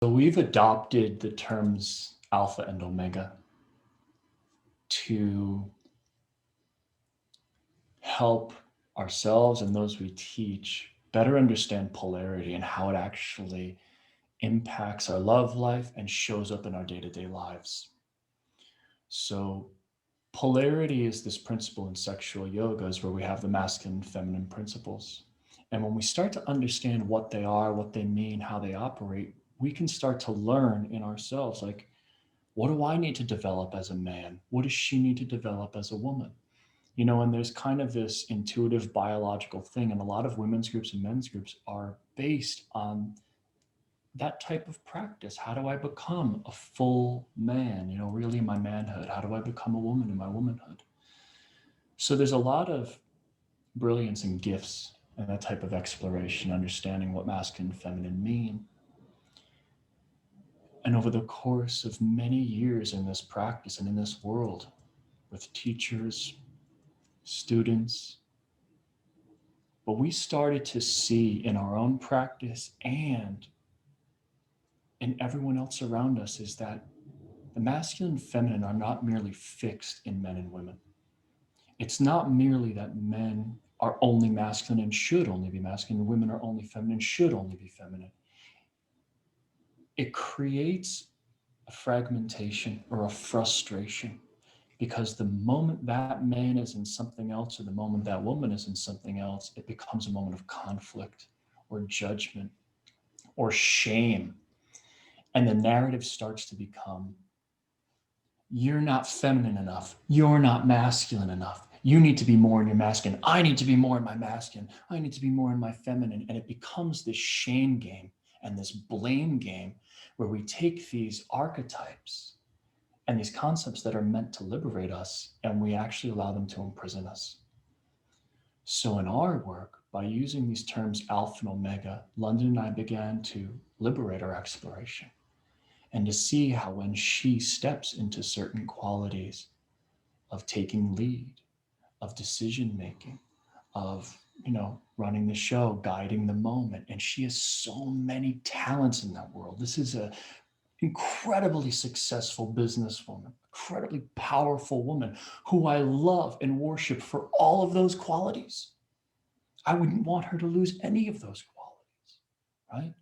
So we've adopted the terms alpha and omega to help ourselves and those we teach better understand polarity and how it actually impacts our love life and shows up in our day-to-day lives. So polarity is this principle in sexual yogas where we have the masculine and feminine principles. And when we start to understand what they are, what they mean, how they operate, we can start to learn in ourselves, like, what do I need to develop as a man? What does she need to develop as a woman? And there's kind of this intuitive biological thing, and a lot of women's groups and men's groups are based on that type of practice. How do I become a full man, really in my manhood? How do I become a woman in my womanhood? So there's a lot of brilliance and gifts in that type of exploration, understanding what masculine and feminine mean. And over the course of many years in this practice and in this world, with teachers, students, what we started to see in our own practice and in everyone else around us is that the masculine and feminine are not merely fixed in men and women. It's not merely that men are only masculine and should only be masculine, and women are only feminine and should only be feminine. It creates a fragmentation or a frustration, because the moment that man is in something else or the moment that woman is in something else, it becomes a moment of conflict or judgment or shame. And the narrative starts to become, you're not feminine enough. You're not masculine enough. You need to be more in your masculine. I need to be more in my masculine. I need to be more in my feminine. And it becomes this shame game and this blame game where we take these archetypes and these concepts that are meant to liberate us, and we actually allow them to imprison us. So in our work, by using these terms alpha and omega, Londin and I began to liberate our exploration and to see how when she steps into certain qualities of taking lead, of decision making, of running the show, guiding the moment, and she has so many talents in that world. This is a incredibly successful businesswoman, incredibly powerful woman who I love and worship for all of those qualities. I wouldn't want her to lose any of those qualities, right?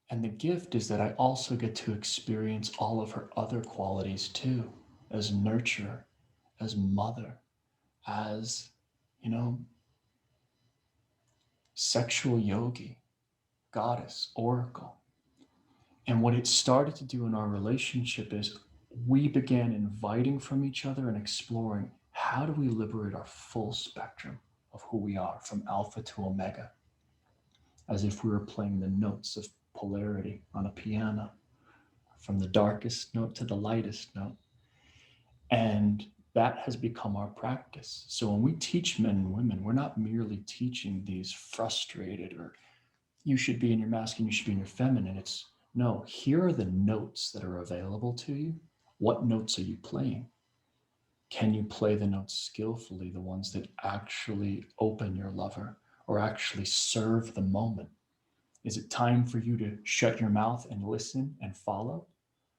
And the gift is that I also get to experience all of her other qualities too, as nurturer, as mother, as, you know, sexual yogi, goddess, oracle. And what it started to do in our relationship is we began inviting from each other and exploring, how do we liberate our full spectrum of who we are from alpha to omega, as if we were playing the notes of polarity on a piano, from the darkest note to the lightest note. And that has become our practice. So when we teach men and women, we're not merely teaching these frustrated or you should be in your masculine, you should be in your feminine. It's no, here are the notes that are available to you. What notes are you playing? Can you play the notes skillfully, the ones that actually open your lover or actually serve the moment? Is it time for you to shut your mouth and listen and follow?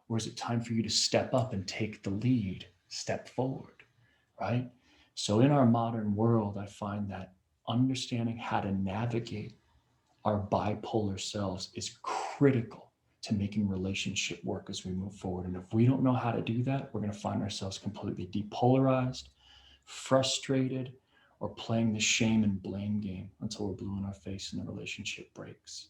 Or is it time for you to step up and take the lead, step forward, right? So in our modern world, I find that understanding how to navigate our bipolar selves is critical to making relationship work as we move forward. And if we don't know how to do that, we're going to find ourselves completely depolarized, frustrated, or playing the shame and blame game until we're blue in our face and the relationship breaks.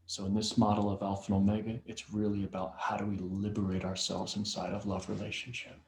So in this model of alpha and omega, it's really about how do we liberate ourselves inside of love relationship.